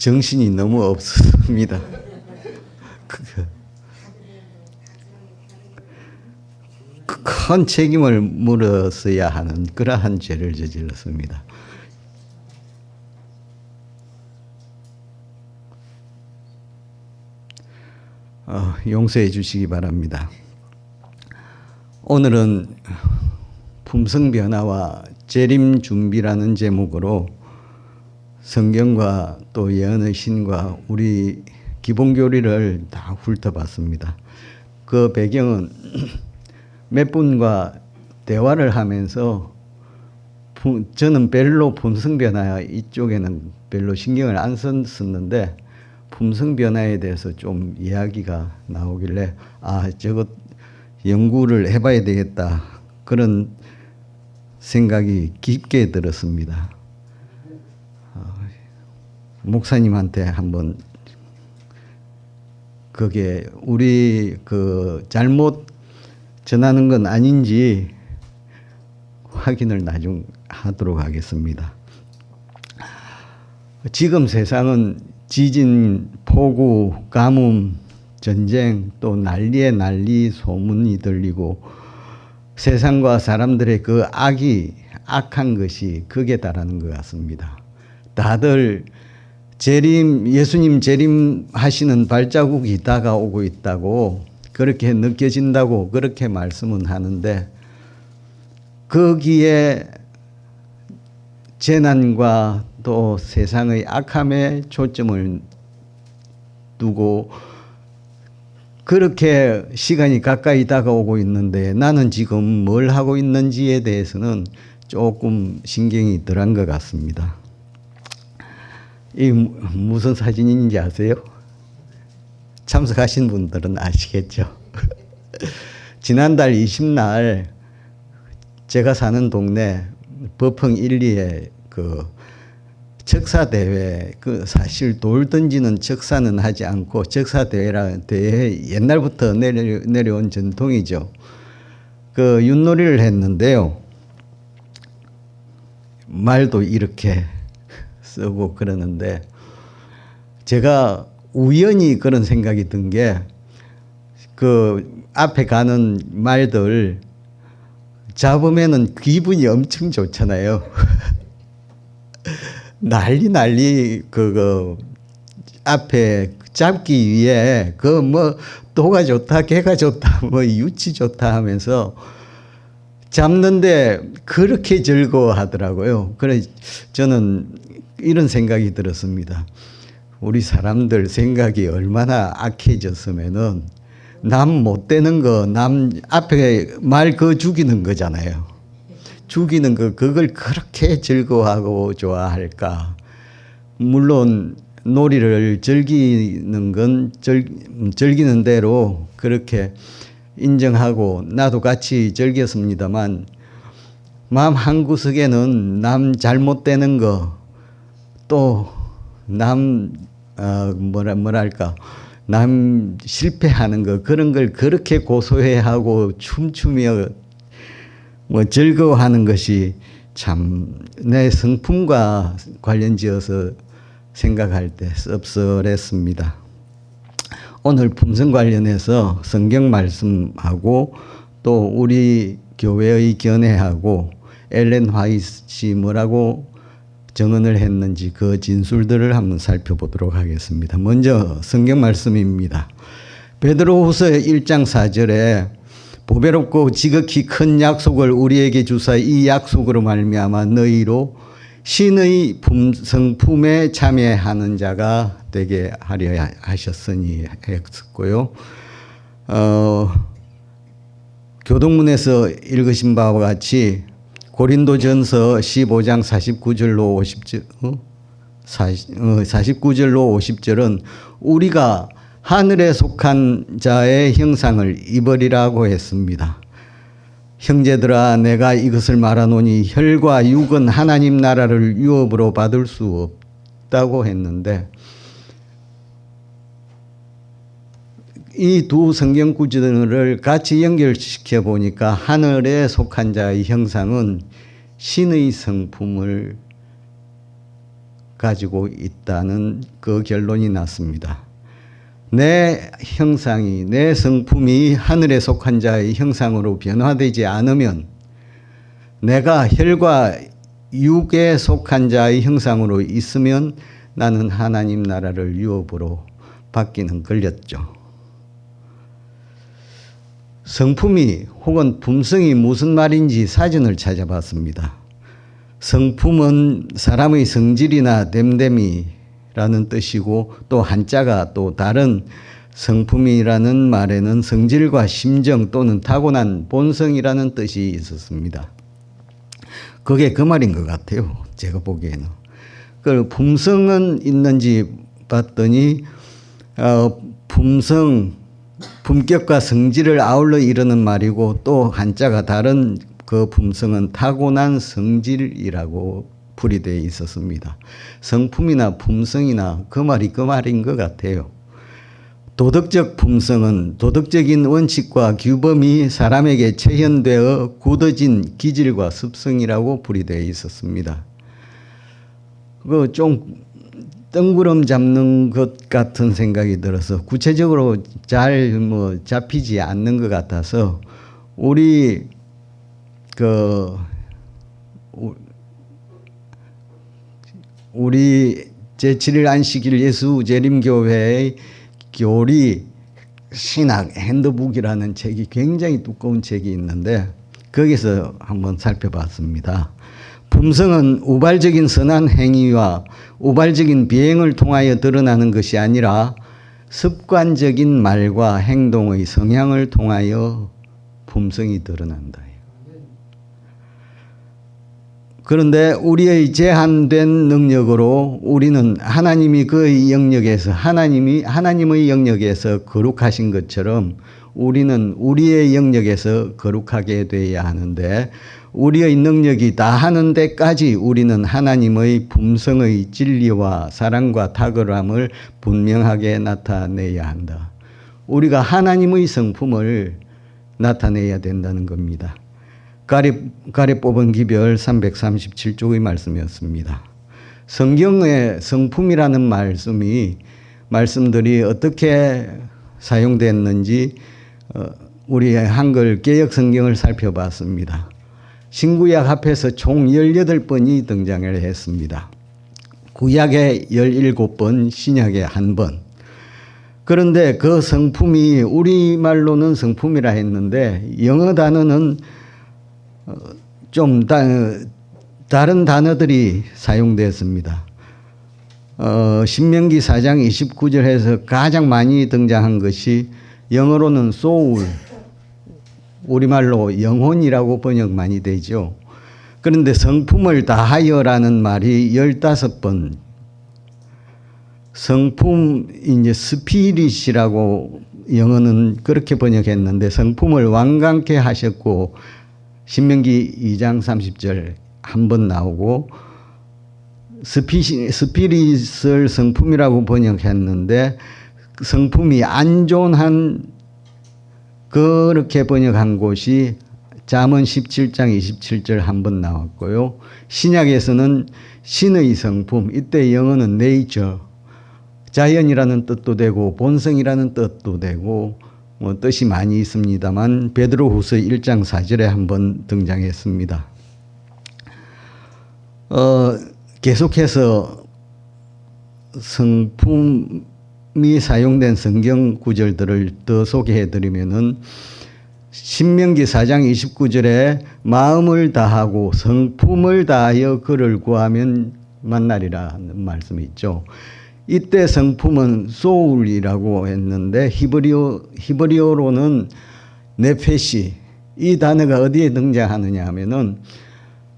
정신이 너무 없습니다. 큰 책임을 물었어야 하는 그러한 죄를 저질렀습니다. 용서해 주시기 바랍니다. 오늘은 품성변화와 재림준비라는 제목으로 성경과 또 예언의 신과 우리 기본교리를 다 훑어봤습니다. 그 배경은 몇 분과 대화를 하면서 저는 별로 품성변화 이쪽에는 별로 신경을 안 썼는데 품성변화에 대해서 좀 이야기가 나오길래 저거 연구를 해봐야 되겠다 그런 생각이 깊게 들었습니다. 목사님한테 한번 그게 우리 잘못 전하는 건 아닌지 확인을 나중 하도록 하겠습니다. 지금 세상은 지진, 폭우, 가뭄, 전쟁 또 난리에 난리 소문이 들리고 세상과 사람들의 그 악한 것이 극에 달하는 것 같습니다. 다들 예수님 재림하시는 발자국이 다가오고 있다고 그렇게 느껴진다고 그렇게 말씀은 하는데 거기에 재난과 또 세상의 악함에 초점을 두고 그렇게 시간이 가까이 다가오고 있는데 나는 지금 뭘 하고 있는지에 대해서는 조금 신경이 덜한 것 같습니다. 이 무슨 사진인지 아세요? 참석하신 분들은 아시겠죠? 지난달 20날 제가 사는 동네 버펑 1, 2에 척사대회, 사실 돌 던지는 척사는 하지 않고 척사대회라는 대회 옛날부터 내려온 전통이죠. 윷놀이를 했는데요. 말도 이렇게 쓰고 그러는데 제가 우연히 그런 생각이 든 게 앞에 가는 말들 잡으면은 기분이 엄청 좋잖아요. 난리 앞에 잡기 위해 도가 좋다, 개가 좋다, 유치 좋다 하면서 잡는데 그렇게 즐거워하더라고요. 그래서 저는 이런 생각이 들었습니다. 우리 사람들 생각이 얼마나 악해졌으면은 남 못 되는 거, 남 앞에 말 죽이는 거잖아요. 죽이는 그걸 그렇게 즐거워하고 좋아할까. 물론 놀이를 즐기는 건 즐기는 대로 그렇게 인정하고 나도 같이 즐겼습니다만 마음 한구석에는 남 잘못되는 거 또 남 남 실패하는 거 그런 걸 그렇게 고소해하고 춤추며 즐거워하는 것이 참 내 성품과 관련지어서 생각할 때 씁쓸했습니다. 오늘 품성 관련해서 성경 말씀하고 또 우리 교회의 견해하고 엘렌 화이트이 뭐라고 정언을 했는지 그 진술들을 한번 살펴보도록 하겠습니다. 먼저 성경 말씀입니다. 베드로후서 1장 4절에 보배롭고 지극히 큰 약속을 우리에게 주사 이 약속으로 말미암아 너희로 신의 성품에 참여하는 자가 되게 하려 하셨으니 했고요. 교동문에서 읽으신 바와 같이 고린도전서 15장 49절로 50절은 우리가 하늘에 속한 자의 형상을 입으리라고 했습니다. 형제들아 내가 이것을 말하노니 혈과 육은 하나님 나라를 유업으로 받을 수 없다고 했는데 이 두 성경 구절을 같이 연결시켜 보니까 하늘에 속한 자의 형상은 신의 성품을 가지고 있다는 그 결론이 났습니다. 내 형상이, 내 성품이 하늘에 속한 자의 형상으로 변화되지 않으면, 내가 혈과 육에 속한 자의 형상으로 있으면 나는 하나님 나라를 유업으로 받기는 걸렸죠. 성품이 혹은 품성이 무슨 말인지 사전을 찾아봤습니다. 성품은 사람의 성질이나 됨됨이라는 뜻이고, 또 한자가 또 다른 성품이라는 말에는 성질과 심정 또는 타고난 본성이라는 뜻이 있었습니다. 그게 그 말인 것 같아요. 제가 보기에는. 그 품성은 있는지 봤더니 품격과 성질을 아울러 이르는 말이고, 또 한자가 다른 그 품성은 타고난 성질이라고 풀이되어 있었습니다. 성품이나 품성이나 그 말인 것 같아요. 도덕적 품성은 도덕적인 원칙과 규범이 사람에게 체현되어 굳어진 기질과 습성이라고 풀이되어 있었습니다. 그 좀 뜬구름 잡는 것 같은 생각이 들어서 구체적으로 잘 잡히지 않는 것 같아서 우리 제7일 안식일 예수 재림교회의 교리 신학 핸드북이라는 책이 굉장히 두꺼운 책이 있는데 거기서 한번 살펴봤습니다. 품성은 우발적인 선한 행위와 우발적인 비행을 통하여 드러나는 것이 아니라 습관적인 말과 행동의 성향을 통하여 품성이 드러난다. 그런데 우리의 제한된 능력으로 우리는 하나님이 그의 영역에서 하나님의 영역에서 거룩하신 것처럼 우리는 우리의 영역에서 거룩하게 되어야 하는데, 우리의 능력이 다 하는 데까지 우리는 하나님의 품성의 진리와 사랑과 탁월함을 분명하게 나타내야 한다. 우리가 하나님의 성품을 나타내야 된다는 겁니다. 가리 뽑은 기별 337쪽의 말씀이었습니다. 성경의 성품이라는 말씀들이 어떻게 사용됐는지 우리 한글 개역 성경을 살펴봤습니다. 신구약 합해서 총 18번이 등장을 했습니다. 구약에 17번, 신약에 1번. 그런데 그 성품이 우리말로는 성품이라 했는데 영어 단어는 좀 다른 단어들이 사용되었습니다. 신명기 4장 29절에서 가장 많이 등장한 것이 영어로는 soul, 우리말로 영혼이라고 번역 많이 되죠. 그런데 성품을 다하여라는 말이 15번, 성품 이제 스피릿이라고 영어는 그렇게 번역했는데 성품을 완강케 하셨고, 신명기 2장 30절 한 번 나오고, 스피릿을 성품이라고 번역했는데 성품이 안존한, 그렇게 번역한 곳이 잠언 17장 27절 한 번 나왔고요. 신약에서는 신의 성품, 이때 영어는 네이처, 자연이라는 뜻도 되고 본성이라는 뜻도 되고 뜻이 많이 있습니다만 베드로후서 1장 4절에 한번 등장했습니다. 계속해서 성품이 사용된 성경 구절들을 더 소개해 드리면은 신명기 4장 29절에 마음을 다하고 성품을 다하여 그를 구하면 만나리라는 말씀이 있죠. 이때 성품은 소울이라고 했는데 히브리어로는 네페시, 이 단어가 어디에 등장하느냐 하면은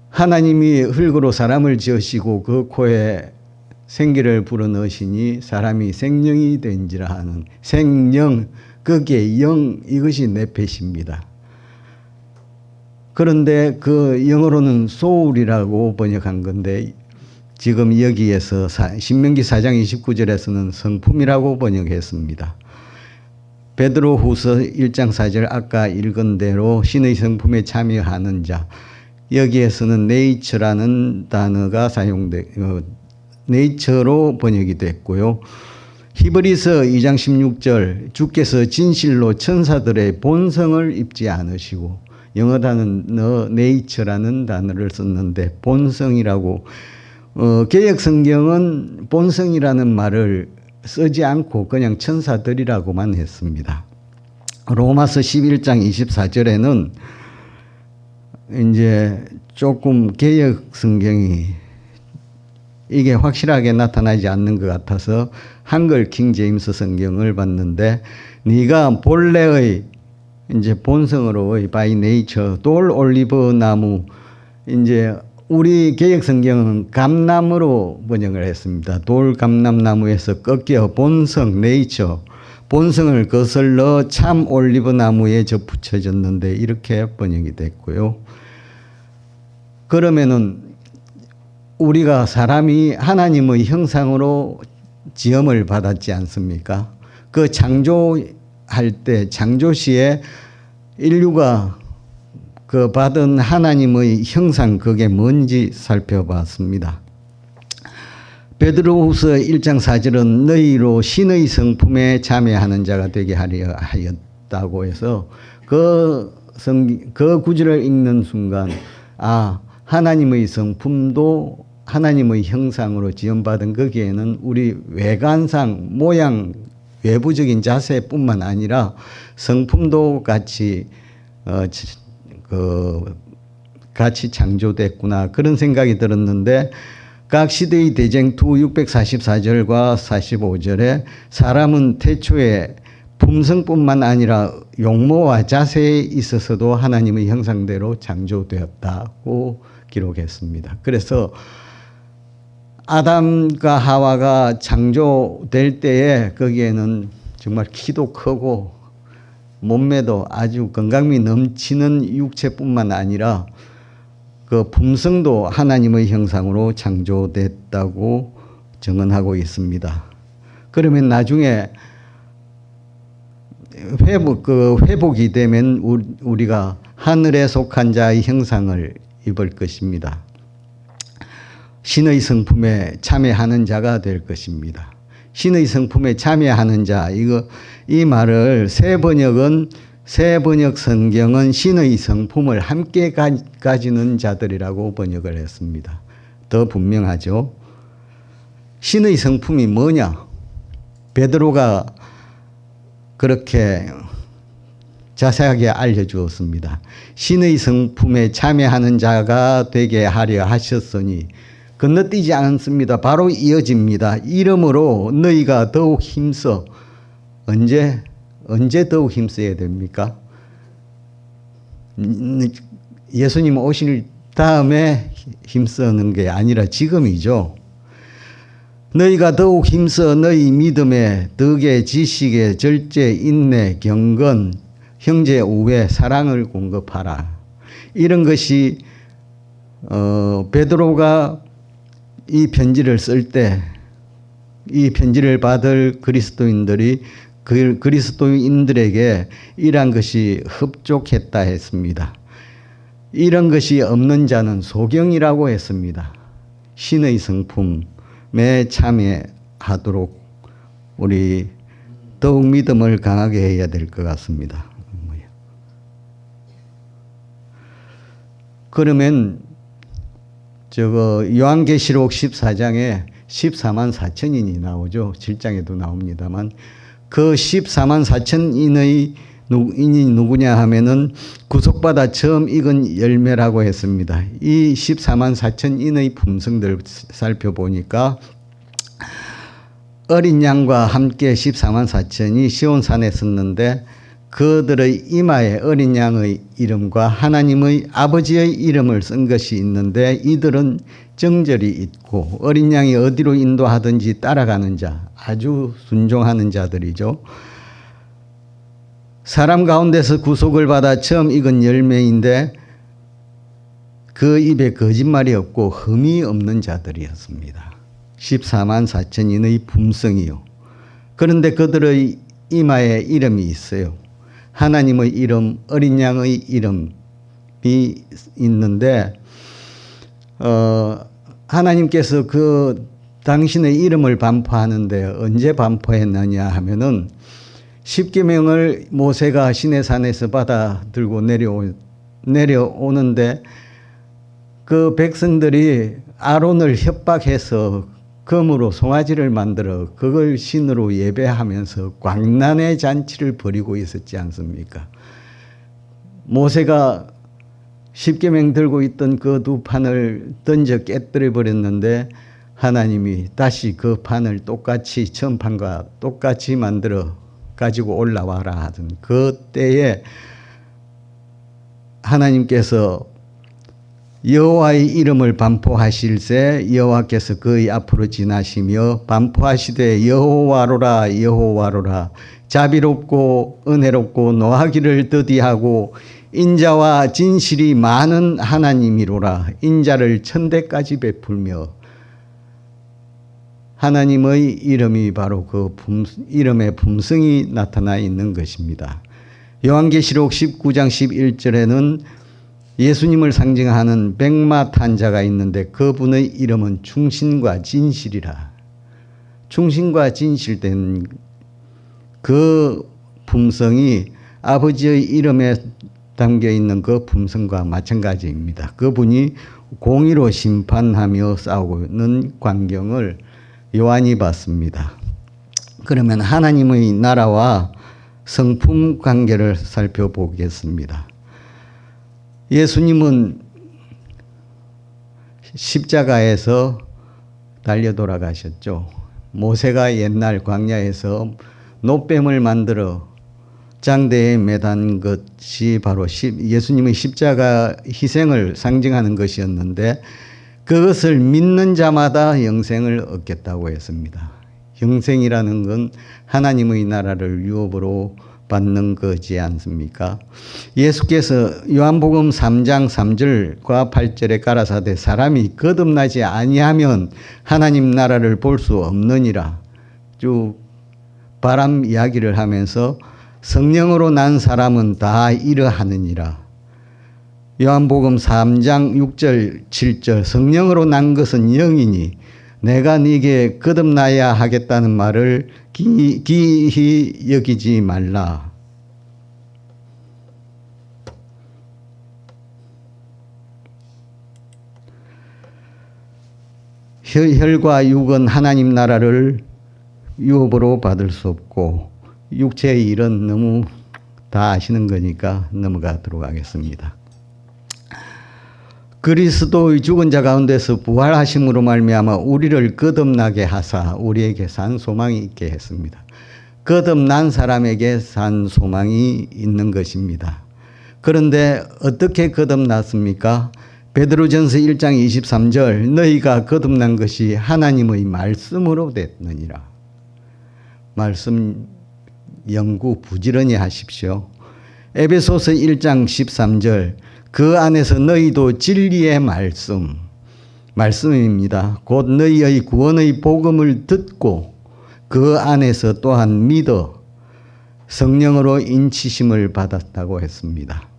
하나님이 흙으로 사람을 지으시고 그 코에 생기를 불어넣으시니 사람이 생명이 된지라 하는 생명, 거기에 영, 이것이 네페시입니다. 그런데 그 영어로는 소울이라고 번역한 건데 지금 여기에서 신명기 4장 29절에서는 성품이라고 번역했습니다. 베드로후서 1장 4절 아까 읽은 대로 신의 성품에 참여하는 자, 여기에서는 네이처라는 단어가 네이처로 번역이 됐고요. 히브리서 2장 16절 주께서 진실로 천사들의 본성을 입지 않으시고 영어 단어는 네이처라는 단어를 썼는데 본성이라고 개역 성경은 본성이라는 말을 쓰지 않고 그냥 천사들이라고만 했습니다. 로마서 11장 24절에는 이제 조금 개역 성경이 이게 확실하게 나타나지 않는 것 같아서 한글 킹 제임스 성경을 봤는데 네가 본래의 이제 본성으로의 by nature 돌 올리브 나무 이제 우리 개역 성경은 감나무로 번역을 했습니다. 돌 감람나무에서 꺾여 본성 네이처 본성을 거슬러 참 올리브 나무에 접붙여졌는데 이렇게 번역이 됐고요. 그러면은 우리가 사람이 하나님의 형상으로 지음을 받았지 않습니까? 그 창조할 때 창조시에 인류가 그 받은 하나님의 형상 그게 뭔지 살펴봤습니다. 베드로후서 1장 4절은 너희로 신의 성품에 참여하는 자가 되게 하려 하였다고 해서 그 구절을 읽는 순간 하나님의 성품도 하나님의 형상으로 지음받은 거기에는 우리 외관상 모양 외부적인 자세뿐만 아니라 성품도 같이 같이 창조됐구나 그런 생각이 들었는데 각 시대의 대쟁투 644절과 45절에 사람은 태초에 품성뿐만 아니라 용모와 자세에 있어서도 하나님의 형상대로 창조되었다고 기록했습니다. 그래서 아담과 하와가 창조될 때에 거기에는 정말 키도 크고 몸매도 아주 건강미 넘치는 육체뿐만 아니라 그 품성도 하나님의 형상으로 창조됐다고 증언하고 있습니다. 그러면 나중에 회복이 되면 우리가 하늘에 속한 자의 형상을 입을 것입니다. 신의 성품에 참여하는 자가 될 것입니다. 신의 성품에 참여하는 자, 이 말을 새 번역 성경은 신의 성품을 함께 가지는 자들이라고 번역을 했습니다. 더 분명하죠. 신의 성품이 뭐냐? 베드로가 그렇게 자세하게 알려주었습니다. 신의 성품에 참여하는 자가 되게 하려 하셨으니 건너뛰지 않습니다. 바로 이어집니다. 이러므로 너희가 더욱 힘써 언제 더욱 힘써야 됩니까? 예수님 오실 다음에 힘쓰는 게 아니라 지금이죠. 너희가 더욱 힘써 너희 믿음에 덕에 지식에 절제 인내 경건 형제 우애 사랑을 공급하라. 이런 것이 베드로가 이 편지를 쓸 때 이 편지를 받을 그리스도인들에게 이러한 것이 흡족했다 했습니다. 이런 것이 없는 자는 소경이라고 했습니다. 신의 성품에 참여하도록 우리 더욱 믿음을 강하게 해야 될 것 같습니다. 그러면 요한계시록 14장에 14만 4천인이 나오죠. 7장에도 나옵니다만 그 14만 4천인이 누구냐 하면은 구속받아 처음 익은 열매라고 했습니다. 이 14만 4천인의 품성들 살펴보니까 어린 양과 함께 14만 4천이 시온산에 섰는데 그들의 이마에 어린 양의 이름과 하나님의 아버지의 이름을 쓴 것이 있는데 이들은 정절이 있고 어린 양이 어디로 인도하든지 따라가는 자, 아주 순종하는 자들이죠. 사람 가운데서 구속을 받아 처음 익은 열매인데 그 입에 거짓말이 없고 흠이 없는 자들이었습니다. 14만 4천인의 품성이요. 그런데 그들의 이마에 이름이 있어요. 하나님의 이름, 어린 양의 이름이 있는데 하나님께서 그 당신의 이름을 반포하는데 언제 반포했느냐 하면은 십계명을 모세가 시내산에서 받아 들고 내려오는데 그 백성들이 아론을 협박해서 금으로 송아지를 만들어 그걸 신으로 예배하면서 광란의 잔치를 벌이고 있었지 않습니까? 모세가 십계명 들고 있던 그 두 판을 던져 깨뜨려 버렸는데 하나님이 다시 그 판을 똑같이 처음 판과 똑같이 만들어 가지고 올라와라 하던 그 때에 하나님께서 여호와의 이름을 반포하실새 여호와께서 그의 앞으로 지나시며 반포하시되 여호와로라 여호와로라 자비롭고 은혜롭고 노하기를 더디하고 인자와 진실이 많은 하나님이로라. 인자를 천대까지 베풀며 하나님의 이름이 바로 그 이름의 품성이 나타나 있는 것입니다. 요한계시록 19장 11절에는 예수님을 상징하는 백마 탄 자가 있는데 그분의 이름은 충신과 진실이라. 충신과 진실된 그 품성이 아버지의 이름에 담겨 있는 그 품성과 마찬가지입니다. 그분이 공의로 심판하며 싸우는 광경을 요한이 봤습니다. 그러면 하나님의 나라와 성품 관계를 살펴보겠습니다. 예수님은 십자가에서 달려 돌아가셨죠. 모세가 옛날 광야에서 놋뱀을 만들어 장대에 매단 것이 바로 예수님의 십자가 희생을 상징하는 것이었는데 그것을 믿는 자마다 영생을 얻겠다고 했습니다. 영생이라는 건 하나님의 나라를 유업으로 받는 거지 않습니까? 예수께서 요한복음 3장 3절과 8절에 가라사대 사람이 거듭나지 아니하면 하나님 나라를 볼 수 없느니라. 쭉 바람 이야기를 하면서 성령으로 난 사람은 다 이러하느니라. 요한복음 3장 6절 7절 성령으로 난 것은 영이니 내가 네게 거듭나야 하겠다는 말을 기히 여기지 말라. 혈과 육은 하나님 나라를 유업으로 받을 수 없고 육체의 일은 너무 다 아시는 거니까 넘어가도록 하겠습니다. 그리스도의 죽은 자 가운데서 부활하심으로 말미암아 우리를 거듭나게 하사 우리에게 산 소망이 있게 했습니다. 거듭난 사람에게 산 소망이 있는 것입니다. 그런데 어떻게 거듭났습니까? 베드로전서 1장 23절 너희가 거듭난 것이 하나님의 말씀으로 됐느니라. 말씀 연구 부지런히 하십시오. 에베소서 1장 13절 그 안에서 너희도 진리의 말씀입니다. 곧 너희의 구원의 복음을 듣고 그 안에서 또한 믿어 성령으로 인치심을 받았다고 했습니다.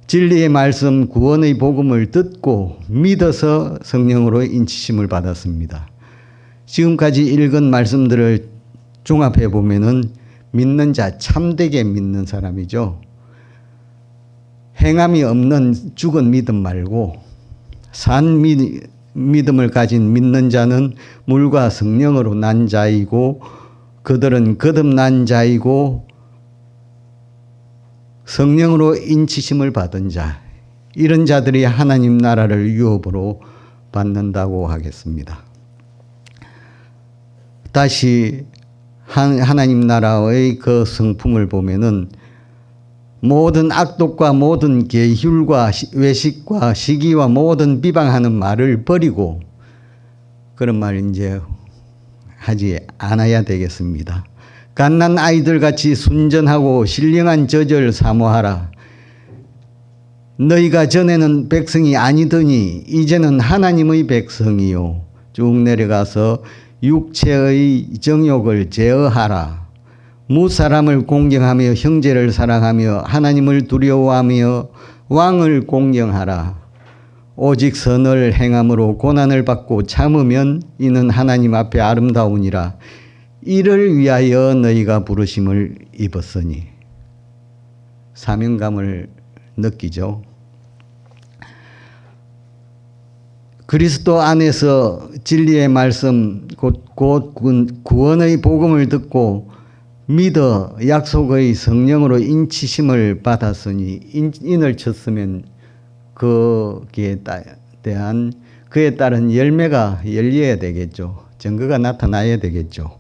진리의 말씀 구원의 복음을 듣고 믿어서 성령으로 인치심을 받았습니다. 지금까지 읽은 말씀들을 종합해 보면은 믿는 자 참되게 믿는 사람이죠. 행함이 없는 죽은 믿음 말고 산 믿음을 가진 믿는 자는 물과 성령으로 난 자이고 그들은 거듭난 자이고 성령으로 인치심을 받은 자, 이런 자들이 하나님 나라를 유업으로 받는다고 하겠습니다. 다시 하나님 나라의 그 성품을 보면은 모든 악독과 모든 계율과 외식과 시기와 모든 비방하는 말을 버리고 그런 말 이제 하지 않아야 되겠습니다. 갓난 아이들 같이 순전하고 신령한 저절 사모하라. 너희가 전에는 백성이 아니더니 이제는 하나님의 백성이요. 쭉 내려가서 육체의 정욕을 제어하라. 무사람을 공경하며 형제를 사랑하며 하나님을 두려워하며 왕을 공경하라. 오직 선을 행함으로 고난을 받고 참으면 이는 하나님 앞에 아름다우니라. 이를 위하여 너희가 부르심을 입었으니. 사명감을 느끼죠. 그리스도 안에서 진리의 말씀 곧 구원의 복음을 듣고 믿어 약속의 성령으로 인치심을 받았으니 인을 쳤으면 그에 따른 열매가 열려야 되겠죠. 증거가 나타나야 되겠죠.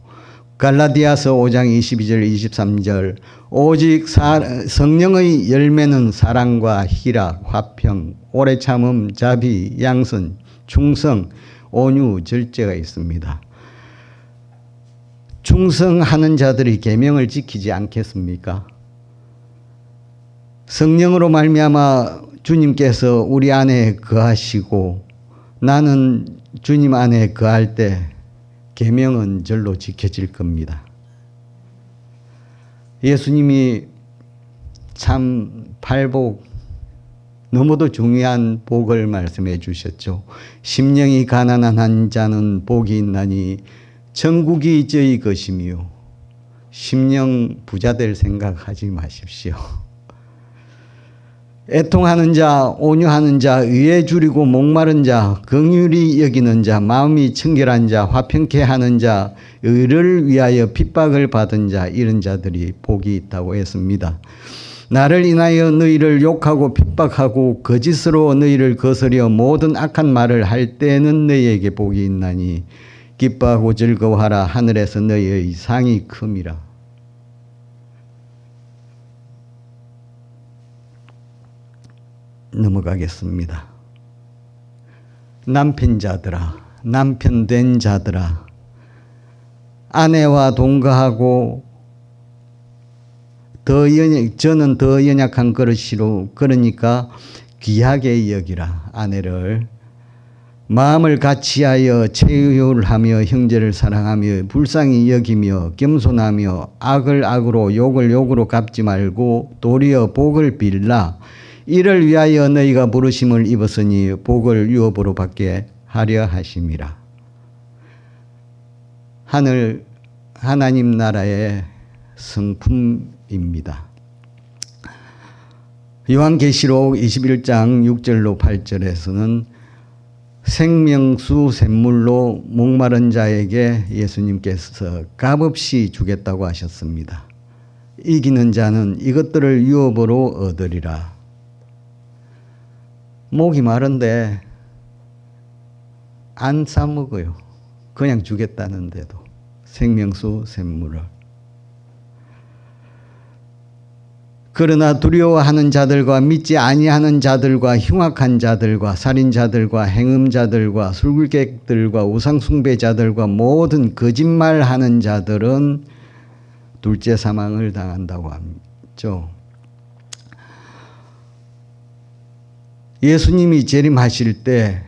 갈라디아서 5장 22절 23절 오직 성령의 열매는 사랑과 희락, 화평, 오래 참음, 자비, 양선, 충성, 온유, 절제가 있습니다. 충성하는 자들이 계명을 지키지 않겠습니까? 성령으로 말미암아 주님께서 우리 안에 거하시고 나는 주님 안에 거할 때 계명은 절로 지켜질 겁니다. 예수님이 참 팔복 너무도 중요한 복을 말씀해 주셨죠. 심령이 가난한 자는 복이 있나니 천국이 저희 것이며. 심령 부자 될 생각하지 마십시오. 애통하는 자, 온유하는 자, 의에 줄이고 목마른 자, 긍휼히 여기는 자, 마음이 청결한 자, 화평케 하는 자, 의를 위하여 핍박을 받은 자, 이런 자들이 복이 있다고 했습니다. 나를 인하여 너희를 욕하고 핍박하고 거짓으로 너희를 거스려 모든 악한 말을 할 때는 너희에게 복이 있나니 기뻐하고 즐거워하라. 하늘에서 너희의 상이 큼이라. 넘어가겠습니다. 남편자들아, 남편된 자들아, 아내와 동거하고 저는 더 연약한 그릇이로 그러니까 귀하게 여기라. 아내를 마음을 같이하여 체휼하며 형제를 사랑하며 불쌍히 여기며 겸손하며 악을 악으로 욕을 욕으로 갚지 말고 도리어 복을 빌라. 이를 위하여 너희가 부르심을 입었으니 복을 유업으로 받게 하려 하심이라. 하나님 나라의 성품입니다. 요한계시록 21장 6절로 8절에서는 생명수 샘물로 목마른 자에게 예수님께서 값없이 주겠다고 하셨습니다. 이기는 자는 이것들을 유업으로 얻으리라. 목이 마른데 안 싸먹어요. 그냥 주겠다는데도 생명수 샘물을. 그러나 두려워하는 자들과 믿지 아니하는 자들과 흉악한 자들과 살인자들과 행음자들과 술객들과 우상숭배자들과 모든 거짓말하는 자들은 둘째 사망을 당한다고 하죠. 예수님이 재림하실 때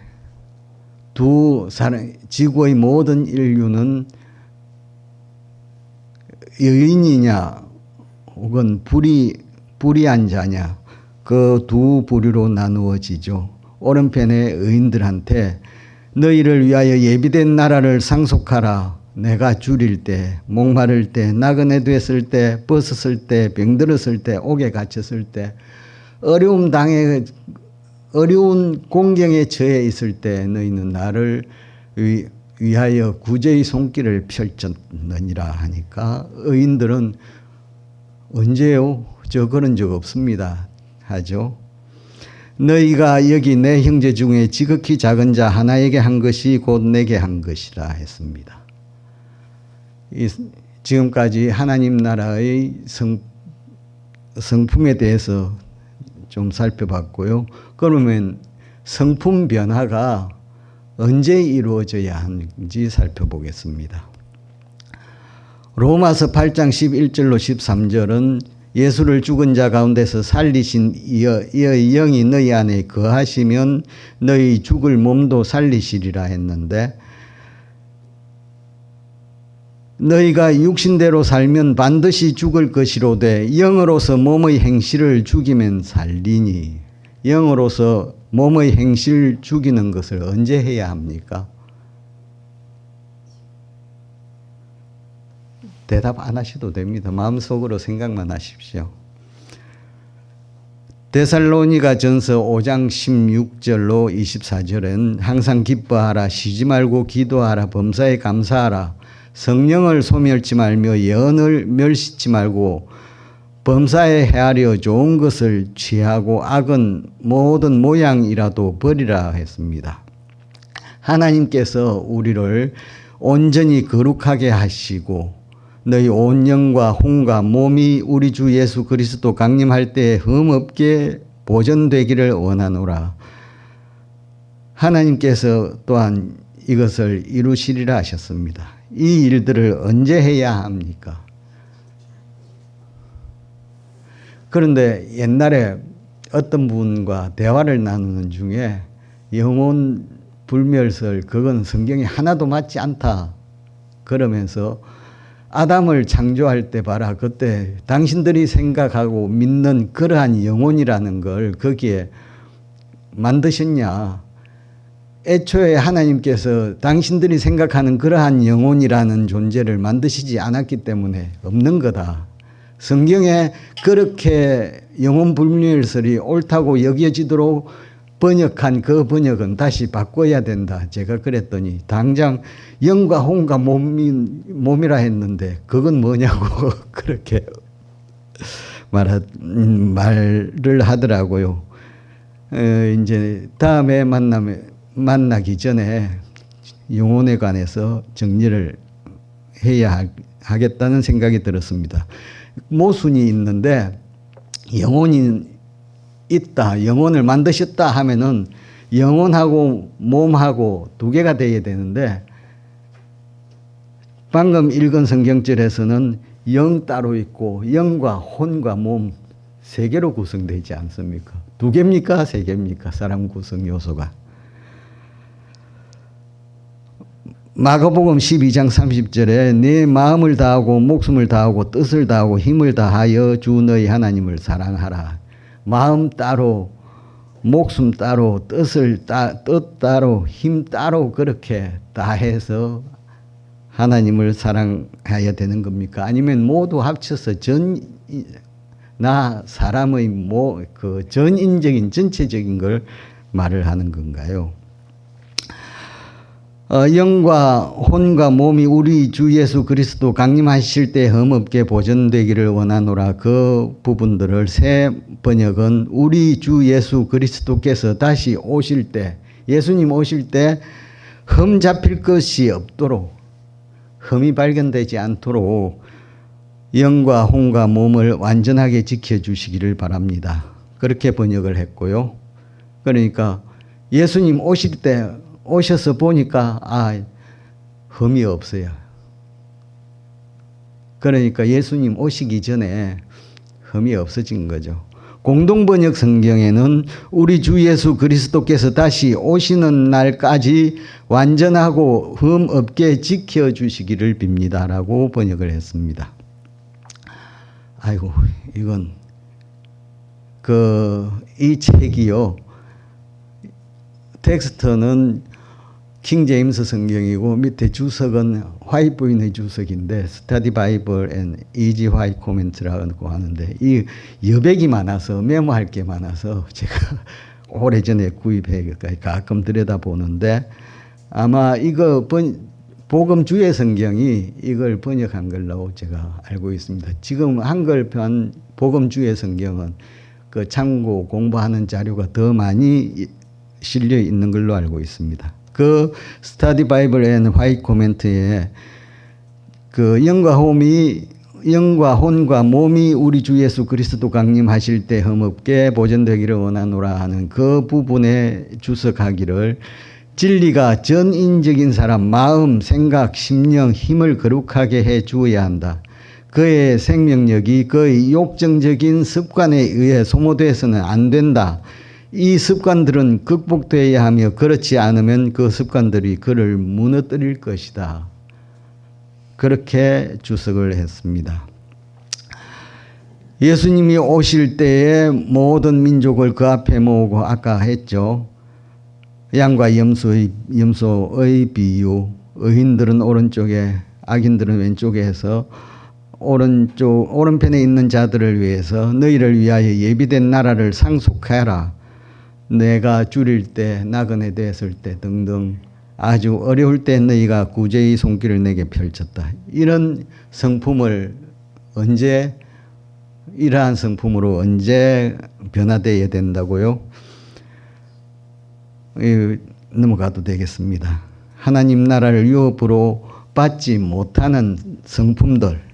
지구의 모든 인류는 여인이냐 혹은 불의한 자냐, 그 두 부류로 나누어지죠. 오른편의 의인들한테 너희를 위하여 예비된 나라를 상속하라. 내가 줄일 때, 목마를 때, 나그네 됐을 때, 벗었을 때, 병들었을 때, 옥에 갇혔을 때, 어려운 공경에 처해 있을 때 너희는 나를 위하여 구제의 손길을 펼쳤느니라 하니까 의인들은 언제요? 저 그런 적 없습니다 하죠. 너희가 여기 내 형제 중에 지극히 작은 자 하나에게 한 것이 곧 내게 한 것이라 했습니다. 지금까지 하나님 나라의 성품에 대해서 좀 살펴봤고요. 그러면 성품 변화가 언제 이루어져야 하는지 살펴보겠습니다. 로마서 8장 11절로 13절은 예수를 죽은 자 가운데서 살리신 이의 영이 너희 안에 거하시면 너희 죽을 몸도 살리시리라 했는데, 너희가 육신대로 살면 반드시 죽을 것이로되 영으로서 몸의 행실을 죽이면 살리니. 영으로서 몸의 행실 죽이는 것을 언제 해야 합니까? 대답 안 하셔도 됩니다. 마음속으로 생각만 하십시오. 데살로니가 전서 5장 16절로 24절은 항상 기뻐하라, 쉬지 말고 기도하라, 범사에 감사하라, 성령을 소멸치 말며 예언을 멸시치 말고 범사에 헤아려 좋은 것을 취하고 악은 모든 모양이라도 버리라 했습니다. 하나님께서 우리를 온전히 거룩하게 하시고 너희 온 영과 혼과 몸이 우리 주 예수 그리스도 강림할 때에 흠없게 보존되기를 원하노라. 하나님께서 또한 이것을 이루시리라 하셨습니다. 이 일들을 언제 해야 합니까? 그런데 옛날에 어떤 분과 대화를 나누는 중에 영혼 불멸설 그건 성경에 하나도 맞지 않다 그러면서 아담을 창조할 때 봐라, 그때 당신들이 생각하고 믿는 그러한 영혼이라는 걸 거기에 만드셨냐? 애초에 하나님께서 당신들이 생각하는 그러한 영혼이라는 존재를 만드시지 않았기 때문에 없는 거다. 성경에 그렇게 영혼 불멸설이 옳다고 여겨지도록 번역한 그 번역은 다시 바꿔야 된다. 제가 그랬더니 당장 영과 혼과 몸이라 했는데 그건 뭐냐고 그렇게 말을 하더라고요. 이제 다음에 만나기 전에 영혼에 관해서 정리를 해야 하겠다는 생각이 들었습니다. 모순이 있는데 영혼이 있다, 영혼을 만드셨다 하면은 영혼하고 몸하고 두 개가 되어야 되는데 방금 읽은 성경절에서는 영 따로 있고 영과 혼과 몸 세 개로 구성되지 않습니까? 두 개입니까? 세 개입니까? 사람 구성 요소가. 마가복음 12장 30절에 내 마음을 다하고 목숨을 다하고 뜻을 다하고 힘을 다하여 주 너희 하나님을 사랑하라. 마음 따로 목숨 따로 뜻 따로 힘 따로 그렇게 다 해서 하나님을 사랑해야 되는 겁니까? 아니면 모두 합쳐서 사람의 그 전인적인 전체적인 걸 말을 하는 건가요? 영과 혼과 몸이 우리 주 예수 그리스도 강림하실 때 흠없게 보존되기를 원하노라. 그 부분들을 새 번역은 우리 주 예수 그리스도께서 다시 오실 때, 예수님 오실 때 흠 잡힐 것이 없도록, 흠이 발견되지 않도록 영과 혼과 몸을 완전하게 지켜주시기를 바랍니다. 그렇게 번역을 했고요. 그러니까 예수님 오실 때 오셔서 보니까 흠이 없어요. 그러니까 예수님 오시기 전에 흠이 없어진 거죠. 공동번역 성경에는 우리 주 예수 그리스도께서 다시 오시는 날까지 완전하고 흠 없게 지켜주시기를 빕니다 라고 번역을 했습니다. 아이고, 이건 이 책이요, 텍스트는 킹 제임스 성경이고 밑에 주석은 화이트보이의 주석인데 스터디 바이블 앤 이지 화이트 코멘트라고 하는데 이 여백이 많아서 메모할 게 많아서 제가 오래전에 구입해 가끔 들여다보는데 아마 이거 복음 주의 성경이 이걸 번역한 걸로 제가 알고 있습니다. 지금 한글판 복음 주의 성경은 그 참고 공부하는 자료가 더 많이 실려 있는 걸로 알고 있습니다. 그 스터디 바이블 앤 화이트 코멘트에 그 영과 혼과 몸이 우리 주 예수 그리스도 강림하실 때 흠없게 보존되기를 원하노라 하는 그 부분에 주석하기를 진리가 전인적인 사람 마음, 생각, 심령, 힘을 거룩하게 해 주어야 한다. 그의 생명력이 그의 욕정적인 습관에 의해 소모돼서는 안 된다. 이 습관들은 극복되어야 하며 그렇지 않으면 그 습관들이 그를 무너뜨릴 것이다. 그렇게 주석을 했습니다. 예수님이 오실 때에 모든 민족을 그 앞에 모으고 아까 했죠. 양과 염소의 비유. 의인들은 오른쪽에 악인들은 왼쪽에 해서 오른편에 있는 자들을 위해서 너희를 위하여 예비된 나라를 상속하라. 내가 줄일 때 나그네 됐을 때 등등 아주 어려울 때 너희가 구제의 손길을 내게 펼쳤다. 이런 성품을 언제 이러한 성품으로 언제 변화되어야 된다고요? 넘어가도 되겠습니다. 하나님 나라를 유업으로 받지 못하는 성품들.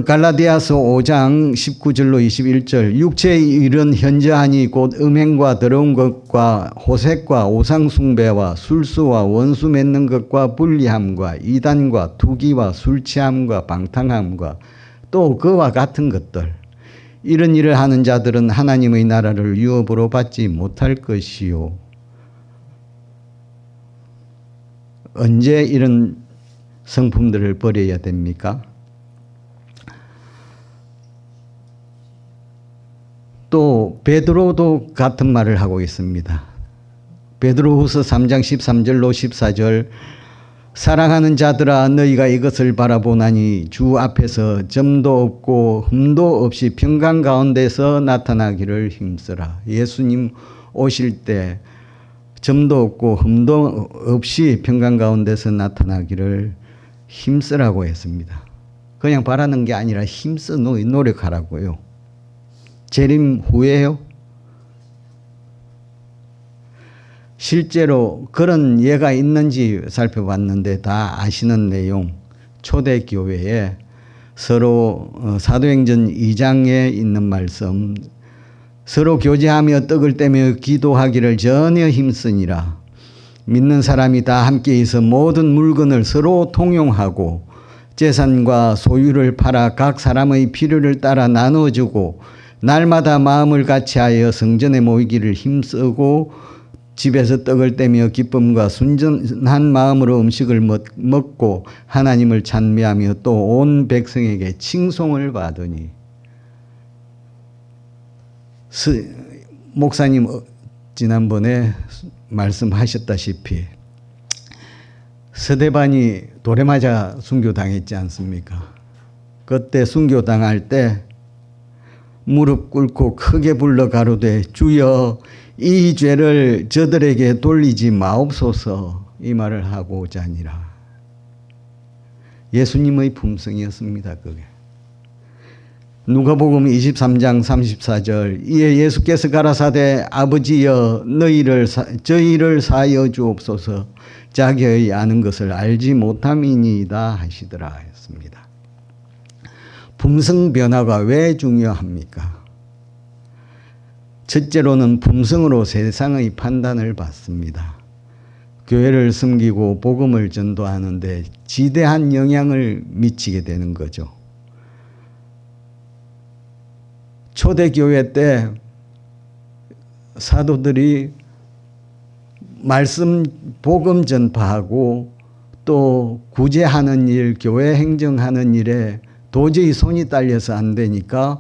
갈라디아서 5장 19절로 21절 육체의 일은 현저하니 곧 음행과 더러운 것과 호색과 우상숭배와 술수와 원수 맺는 것과 불리함과 이단과 투기와 술취함과 방탕함과 또 그와 같은 것들. 이런 일을 하는 자들은 하나님의 나라를 유업으로 받지 못할 것이요. 언제 이런 성품들을 버려야 됩니까? 또 베드로도 같은 말을 하고 있습니다. 베드로후서 3장 13절로 14절 사랑하는 자들아 너희가 이것을 바라보나니 주 앞에서 점도 없고 흠도 없이 평강 가운데서 나타나기를 힘쓰라. 예수님 오실 때 점도 없고 흠도 없이 평강 가운데서 나타나기를 힘쓰라고 했습니다. 그냥 바라는 게 아니라 힘써 노력하라고요. 재림 후에요. 실제로 그런 예가 있는지 살펴봤는데 다 아시는 내용. 초대교회에 서로 사도행전 2장에 있는 말씀 서로 교제하며 떡을 떼며 기도하기를 전혀 힘쓰니라. 믿는 사람이 다 함께 있어 모든 물건을 서로 통용하고 재산과 소유를 팔아 각 사람의 필요를 따라 나눠주고 날마다 마음을 같이하여 성전에 모이기를 힘쓰고 집에서 떡을 떼며 기쁨과 순전한 마음으로 음식을 먹고 하나님을 찬미하며 또 온 백성에게 칭송을 받으니. 목사님 지난번에 말씀하셨다시피 스데반이 돌에 맞아 순교당했지 않습니까? 그때 순교당할 때 무릎 꿇고 크게 불러 가로되 주여 이 죄를 저들에게 돌리지 마옵소서 이 말을 하고자 하니라. 예수님의 품성이었습니다. 그게. 누가복음 23장 34절 이에 예수께서 가라사대 아버지여 저희를 사하여 주옵소서 자기의 아는 것을 알지 못함이니이다 하시더라 했습니다. 품성 변화가 왜 중요합니까? 첫째로는 품성으로 세상의 판단을 받습니다. 교회를 섬기고 복음을 전도하는데 지대한 영향을 미치게 되는 거죠. 초대교회 때 사도들이 말씀 복음 전파하고 또 구제하는 일, 교회 행정하는 일에 도저히 손이 딸려서 안 되니까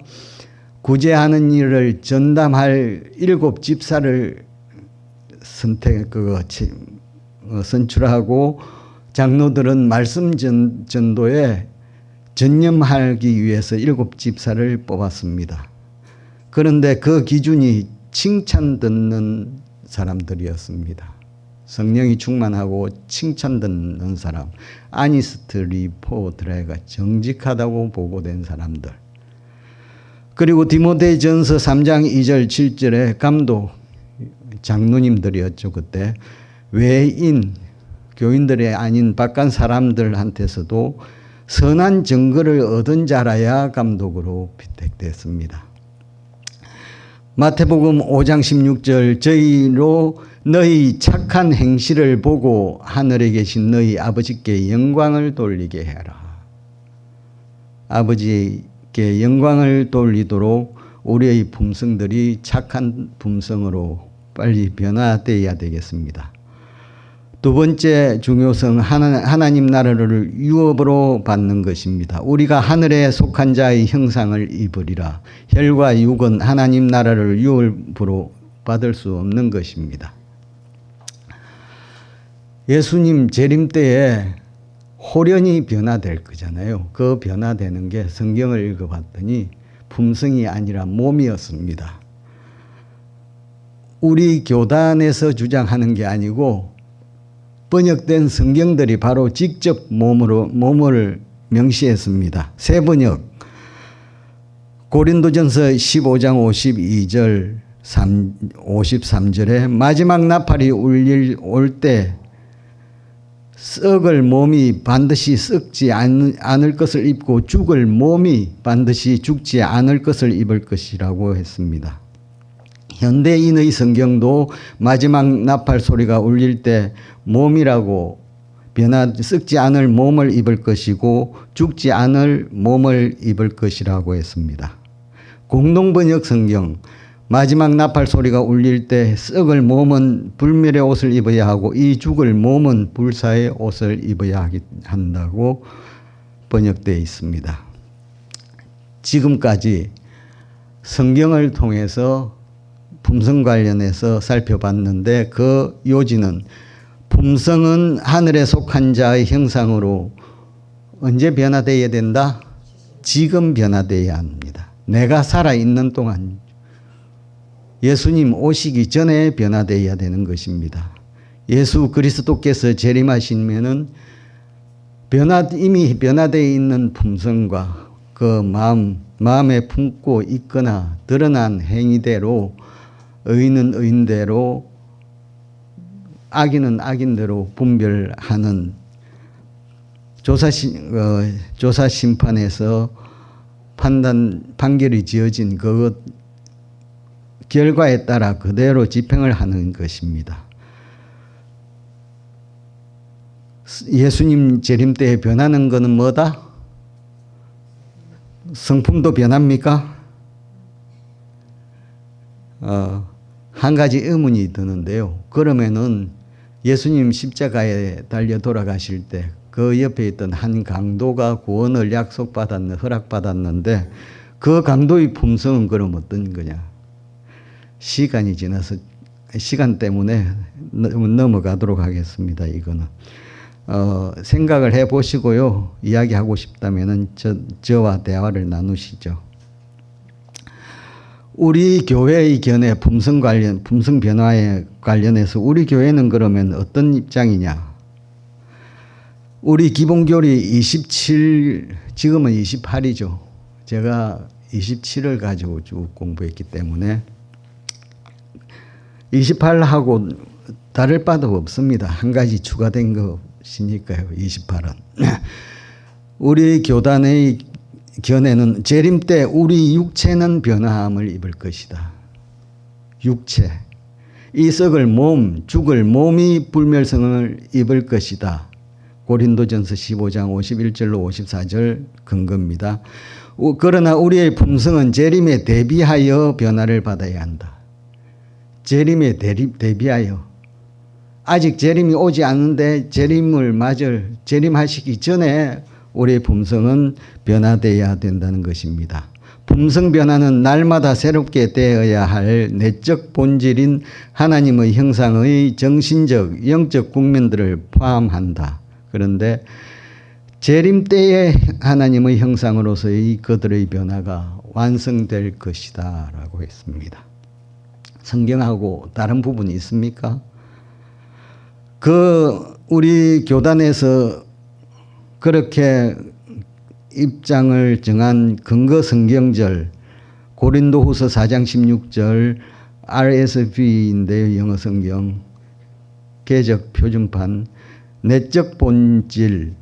구제하는 일을 전담할 7 집사를 선출하고 장로들은 말씀 전도에 전념하기 위해서 7 집사를 뽑았습니다. 그런데 그 기준이 칭찬 듣는 사람들이었습니다. 성령이 충만하고 칭찬 듣는 사람, 아니스트 리포드레가 정직하다고 보고된 사람들. 그리고 디모데전서 3장 2절 7절에 감독 장로님들이었죠. 그때 외인 교인들이 아닌 바깥 사람들한테서도 선한 증거를 얻은 자라야 감독으로 피택됐습니다. 마태복음 5장 16절 저희로 너희 착한 행실을 보고 하늘에 계신 너희 아버지께 영광을 돌리게 해라. 아버지께 영광을 돌리도록 우리의 품성들이 착한 품성으로 빨리 변화되어야 되겠습니다. 두 번째 중요성, 하나님 나라를 유업으로 받는 것입니다. 우리가 하늘에 속한 자의 형상을 입으리라. 혈과 육은 하나님 나라를 유업으로 받을 수 없는 것입니다. 예수님 재림 때에 홀연히 변화될 거잖아요. 그 변화되는 게 성경을 읽어봤더니 품성이 아니라 몸이었습니다. 우리 교단에서 주장하는 게 아니고 번역된 성경들이 바로 직접 몸을 명시했습니다. 새 번역 고린도전서 15장 52절 53절에 마지막 나팔이 올 때 썩을 몸이 반드시 썩지 않을 것을 입고 죽을 몸이 반드시 죽지 않을 것을 입을 것이라고 했습니다. 현대인의 성경도 마지막 나팔 소리가 울릴 때 몸이라고 썩지 않을 몸을 입을 것이고 죽지 않을 몸을 입을 것이라고 했습니다. 공동번역 성경 마지막 나팔 소리가 울릴 때 썩을 몸은 불멸의 옷을 입어야 하고 이 죽을 몸은 불사의 옷을 입어야 한다고 번역되어 있습니다. 지금까지 성경을 통해서 품성 관련해서 살펴봤는데 그 요지는 품성은 하늘에 속한 자의 형상으로 언제 변화되어야 된다? 지금 변화되어야 합니다. 내가 살아있는 동안 예수님 오시기 전에 변화되어야 되는 것입니다. 예수 그리스도께서 재림하시면은 이미 변화되어 있는 품성과 그 마음에 품고 있거나 드러난 행위대로 의인은 의인대로 악인은 악인대로 분별하는 조사 심판에서 판결이 지어진 그 결과에 따라 그대로 집행을 하는 것입니다. 예수님 재림 때에 변하는 것은 뭐다? 성품도 변합니까? 한 가지 의문이 드는데요. 그러면은 예수님 십자가에 달려 돌아가실 때 그 옆에 있던 한 강도가 구원을 허락받았는데 그 강도의 품성은 그럼 어떤 거냐? 시간이 지나서 시간 때문에 넘어가도록 하겠습니다. 이거는 생각을 해보시고요. 이야기하고 싶다면은 저와 대화를 나누시죠. 우리 교회의 견해 품성 변화에 관련해서 우리 교회는 그러면 어떤 입장이냐? 우리 기본교리 27, 지금은 28이죠. 제가 27을 가지고 쭉 공부했기 때문에 28하고 다를 바도 없습니다. 한 가지 추가된 것이니까요. 28은. 우리 교단의 견해는 재림 때 우리 육체는 변화함을 입을 것이다. 육체. 이 썩을 몸, 죽을 몸이 불멸성을 입을 것이다. 고린도전서 15장 51절로 54절 근거입니다. 그러나 우리의 품성은 재림에 대비하여 변화를 받아야 한다. 재림에 대비하여. 아직 재림이 오지 않는데 재림하시기 전에 우리의 품성은 변화되어야 된다는 것입니다. 품성 변화는 날마다 새롭게 되어야 할 내적 본질인 하나님의 형상의 정신적, 영적 국면들을 포함한다. 그런데 재림 때의 하나님의 형상으로서의 그들의 변화가 완성될 것이다 라고 했습니다. 성경하고 다른 부분이 있습니까? 우리 교단에서 그렇게 입장을 정한 근거 성경절 고린도후서 4장 16절 RSV인데요. 영어 성경 개적 표준판 내적 본질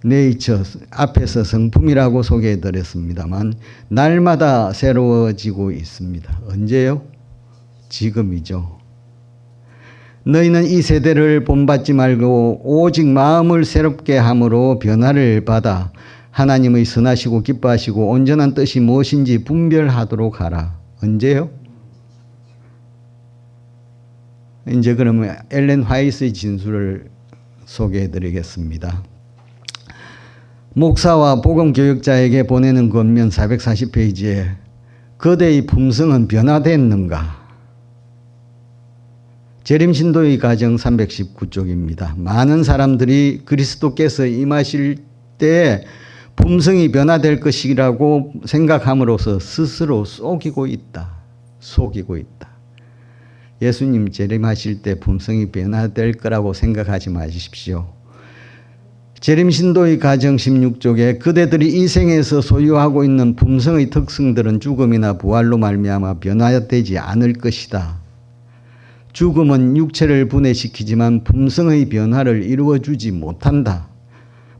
네이처 앞에서 성품이라고 소개해드렸습니다만 날마다 새로워지고 있습니다. 언제요? 지금이죠. 너희는 이 세대를 본받지 말고 오직 마음을 새롭게 함으로 변화를 받아 하나님의 선하시고 기뻐하시고 온전한 뜻이 무엇인지 분별하도록 하라. 언제요? 이제 그러면 엘렌 화이트의 진술을 소개해 드리겠습니다. 목사와 복음교육자에게 보내는 권면 440페이지에 그대의 품성은 변화됐는가? 재림신도의 가정 319쪽입니다. 많은 사람들이 그리스도께서 임하실 때 품성이 변화될 것이라고 생각함으로써 스스로 속이고 있다. 예수님 재림하실 때 품성이 변화될 거라고 생각하지 마십시오. 재림신도의 가정 16쪽에 그대들이 이 생에서 소유하고 있는 품성의 특성들은 죽음이나 부활로 말미암아 변화되지 않을 것이다. 죽음은 육체를 분해시키지만 품성의 변화를 이루어주지 못한다.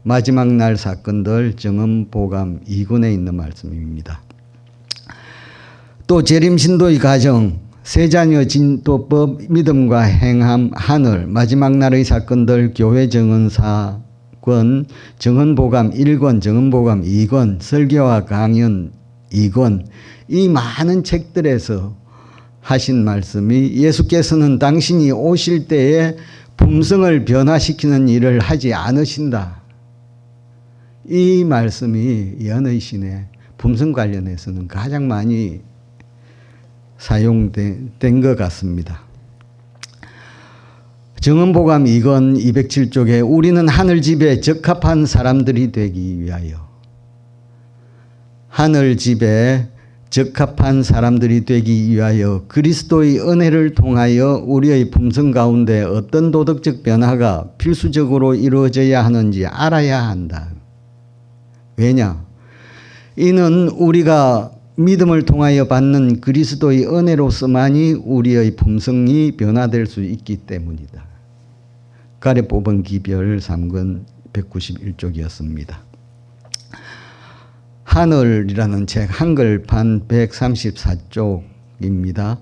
마지막 날 사건들 정음보감 2권에 있는 말씀입니다. 또 재림신도의 가정, 세자녀 진도법, 믿음과 행함, 하늘, 마지막 날의 사건들, 교회 정언사권, 정언보감 1권, 정언보감 2권, 설교와 강연 2권, 이 많은 책들에서 하신 말씀이 예수께서는 당신이 오실 때에 품성을 변화시키는 일을 하지 않으신다. 이 말씀이 연의신의 품성 관련해서는 가장 많이 사용된 것 같습니다. 정언보감 2권 207쪽에 우리는 하늘집에 적합한 사람들이 되기 위하여, 하늘집에 적합한 사람들이 되기 위하여 그리스도의 은혜를 통하여 우리의 품성 가운데 어떤 도덕적 변화가 필수적으로 이루어져야 하는지 알아야 한다. 왜냐? 이는 우리가 믿음을 통하여 받는 그리스도의 은혜로서만이 우리의 품성이 변화될 수 있기 때문이다. 가래 뽑은 기별 3권 191쪽이었습니다. 하늘이라는 책 한글판 134쪽입니다.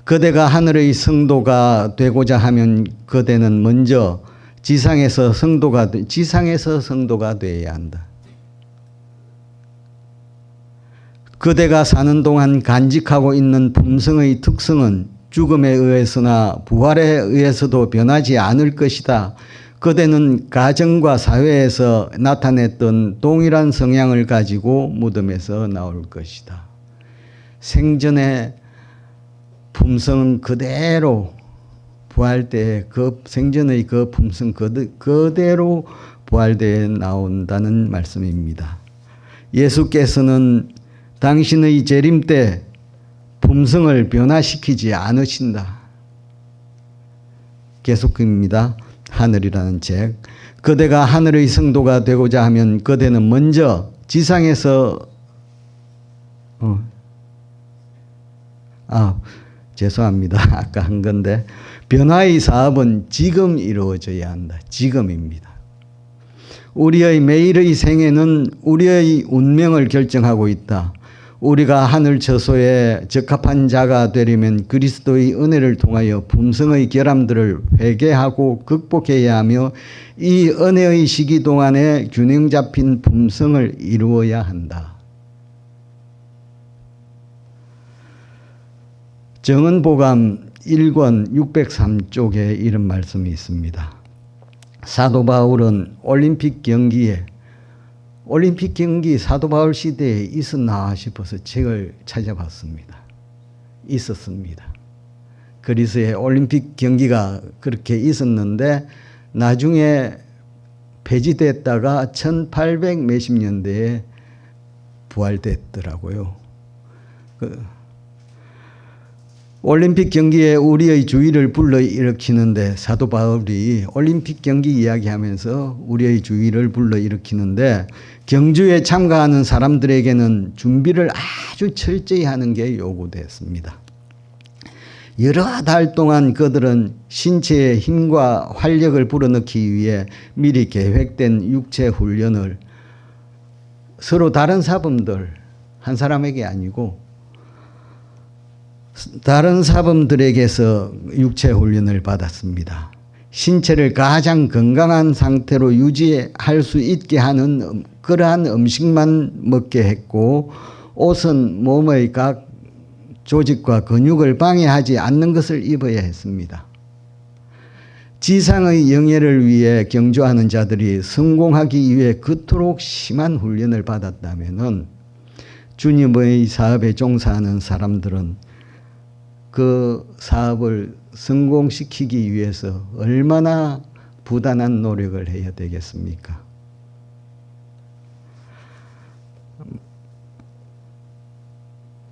그대가 하늘의 성도가 되고자 하면 그대는 먼저 지상에서 성도가 되어야 한다. 그대가 사는 동안 간직하고 있는 품성의 특성은 죽음에 의해서나 부활에 의해서도 변하지 않을 것이다. 그대는 가정과 사회에서 나타냈던 동일한 성향을 가지고 무덤에서 나올 것이다. 생전의 품성은 그대로 부활 때 그 생전의 그 품성 그대로 부활 때에 나온다는 말씀입니다. 예수께서는 당신의 재림 때 품성을 변화시키지 않으신다. 계속입니다. 하늘이라는 책. 그대가 하늘의 성도가 되고자 하면 그대는 먼저 지상에서 죄송합니다. 아까 한 건데 변화의 사업은 지금 이루어져야 한다. 지금입니다. 우리의 매일의 생애는 우리의 운명을 결정하고 있다. 우리가 하늘 처소에 적합한 자가 되려면 그리스도의 은혜를 통하여 품성의 결함들을 회개하고 극복해야 하며 이 은혜의 시기 동안에 균형 잡힌 품성을 이루어야 한다. 정언보감 1권 603쪽에 이런 말씀이 있습니다. 사도 바울은 올림픽 경기 사도 바울 시대에 있었나 싶어서 책을 찾아봤습니다. 있었습니다. 그리스의 올림픽 경기가 그렇게 있었는데 나중에 폐지됐다가 1800 몇십 년대에 부활됐더라고요. 올림픽 경기에 우리의 주의를 불러일으키는데 사도 바울이 올림픽 경기 이야기하면서 우리의 주의를 불러일으키는데 경주에 참가하는 사람들에게는 준비를 아주 철저히 하는 게 요구됐습니다. 여러 달 동안 그들은 신체의 힘과 활력을 불어넣기 위해 미리 계획된 육체 훈련을 서로 다른 사범들, 한 사람에게 아니고 다른 사범들에게서 육체 훈련을 받았습니다. 신체를 가장 건강한 상태로 유지할 수 있게 하는 그러한 음식만 먹게 했고 옷은 몸의 각 조직과 근육을 방해하지 않는 것을 입어야 했습니다. 지상의 영예를 위해 경주하는 자들이 성공하기 위해 그토록 심한 훈련을 받았다면은 주님의 사업에 종사하는 사람들은 그 사업을 성공시키기 위해서 얼마나 부단한 노력을 해야 되겠습니까?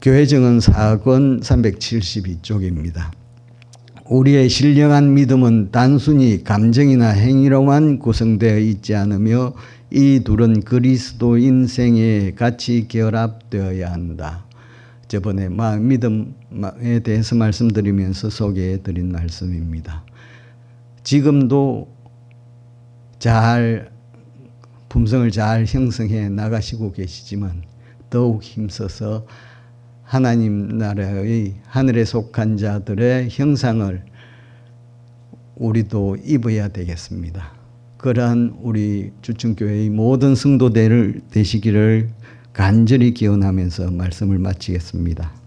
교회정은 사권 372쪽입니다. 우리의 신령한 믿음은 단순히 감정이나 행위로만 구성되어 있지 않으며 이 둘은 그리스도인 생에 같이 결합되어야 한다. 저번에 믿음에 대해서 말씀드리면서 소개해드린 말씀입니다. 지금도 품성을 잘 형성해 나가시고 계시지만 더욱 힘써서 하나님 나라의 하늘에 속한 자들의 형상을 우리도 입어야 되겠습니다. 그러한 우리 주층교회의 모든 성도들 되시기를 간절히 기원하면서 말씀을 마치겠습니다.